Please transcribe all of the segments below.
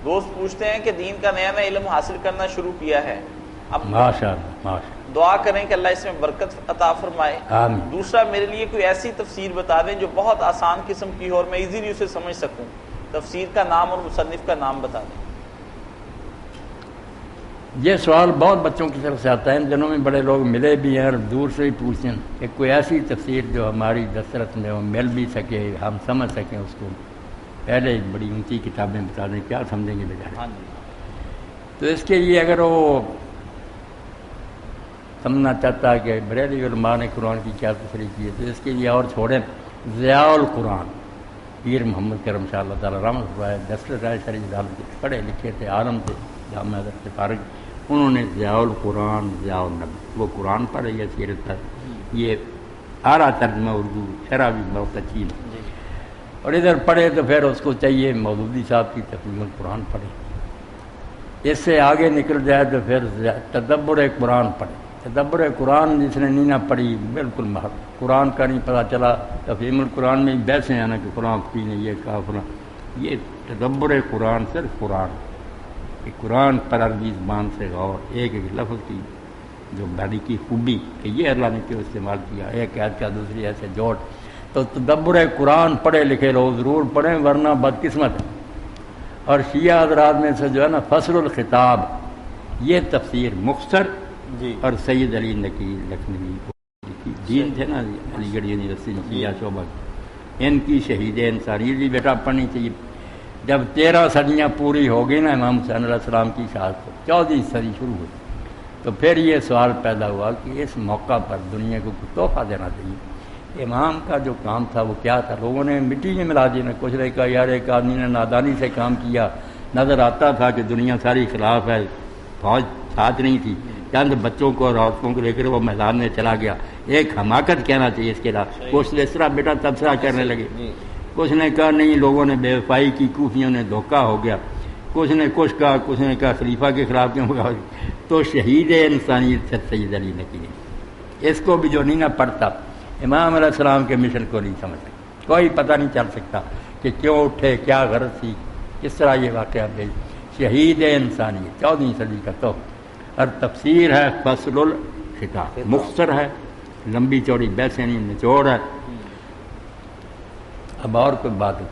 دوست پوچھتے ہیں کہ دین کا نیا نیا علم حاصل کرنا شروع کیا ہے، اب ماشاءاللہ دعا کریں کہ اللہ اس میں برکت عطا فرمائے۔ آمین۔ دوسرا، میرے لیے کوئی ایسی تفسیر بتا دیں جو بہت آسان قسم کی ہو اور میں ایزیلی اسے سمجھ سکوں، تفسیر کا نام اور مصنف کا نام بتا دیں۔ یہ سوال بہت بچوں کی طرف سے آتا ہے، ان دنوں میں بڑے لوگ ملے بھی ہیں اور دور سے بھی پوچھتے ہیں کہ کوئی ایسی تفسیر جو ہماری دسترس میں وہ مل بھی سکے، ہم سمجھ سکیں اس کو۔ پہلے بڑی اونچی کتابیں بتا دیں، کیا سمجھیں گے بیچارے۔ ہاں جی، تو اس کے لیے اگر وہ سمجھنا چاہتا ہے کہ بریلوی علماء نے قرآن کی کیا تفسیر کی ہے، تو اس کے لیے اور چھوڑیں ضیاء القرآن، پیر محمد کرم شاہ اللہ تعالیٰ رحمۃ اللہ، دسترس رائے شریف عالم کے پڑھے لکھے تھے، عالم تھے، جامعہ ادب سے فارغ، انہوں نے ضیاء القرآن، ضیاء النبی، وہ قرآن پڑھے یا سیرت پر، یہ اعلیٰ ترجمہ اردو شرح بھی بہت اچھی ہے۔ اور ادھر پڑھے تو پھر اس کو چاہیے مودودی صاحب کی تفسیر القرآن پڑھے، اس سے آگے نکل جائے تو پھر تدبر قرآن پڑھے۔ تدبر قرآن جس نے نہیں نہ پڑھی بالکل قرآن کا نہیں پتہ چلا، تفہیم القرآن میں بحثیں ہیں نا کہ فلاں کی نے یہ کہا فلاں، یہ تدبر قرآن صرف قرآن کہ قرآن پر عربی زبان سے غور، ایک ایک لفظ کی جو باریکی خوبی کہ یہ اللہ نے کیوں استعمال کیا، ایک آیت کا دوسری ایسے جوڑ، تو تدبر قرآن پڑھے لکھے لوگ ضرور پڑھیں ورنہ بدقسمت ہے۔ اور شیعہ حضرات میں سے جو ہے نا فصل الخطاب، یہ تفسیر مختصر جی، اور سید علی نقی لکھنوی دین تھے نا علی گڑھ یونیورسٹی شیعہ شعبہ، ان کی شہید انصاری بھی بیٹا پڑھنی چاہیے۔ جب 13 صدیاں پوری ہو گئی نا امام حسین علیہ السلام کی شہادت کو، 14ویں صدی شروع ہوئی، تو پھر یہ سوال پیدا ہوا کہ اس موقع پر دنیا کو کچھ تحفہ دینا چاہیے۔ امام کا جو کام تھا وہ کیا تھا؟ لوگوں نے مٹی میں ملا دی، کچھ نے کہا یار ایک آدمی نے نادانی سے کام کیا، نظر آتا تھا کہ دنیا ساری خلاف ہے، فوج ساتھ نہیں تھی، چند بچوں کو اور عورتوں کو لے کر وہ میدان میں چلا گیا، ایک حماقت کہنا چاہیے اس کے خلاف۔ کچھ اس طرح بیٹا تبصرہ کرنے لگے، کچھ نے کہا نہیں لوگوں نے بے وفائی کی، کوفیوں نے دھوکہ ہو گیا، کچھ نے کچھ کہا، کچھ نے کہا خلیفہ کے خلاف کیوں کہا۔ تو شہید انسانیت سے سید علی نقی نے، اس کو بھی جو نہیں نہ پڑھتا امام علیہ السلام کے مشن کو نہیں سمجھتا، کوئی پتہ نہیں چل سکتا کہ کیوں اٹھے، کیا غرض تھی، کس طرح یہ واقعہ بھیج۔ شہید انسانیت 14ویں صدی کا تو، اور تفسیر ہے فصل الخطاب، مختصر ہے، لمبی چوڑی بحثیں نہیں، نچوڑ ہے۔ اب اور کوئی بات ہے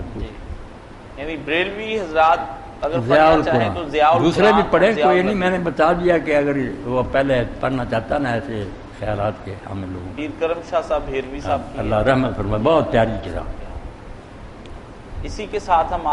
یعنی بریلوی حضرات اگر ضیاء پڑھنا چاہیں تو ضیاء القرآن، دوسرے بھی پڑھیں، ضیاء کوئی نہیں، النبی۔ میں نے بتا دیا کہ اگر وہ پہلے پڑھنا چاہتا نا ایسے خیالات کے حامل لوگوں، پیر کرم شاہ صاحب ہیروی صاحب کی اللہ رحمت فرمائے، بہت پیاری کتاب۔ اسی کے ساتھ ہم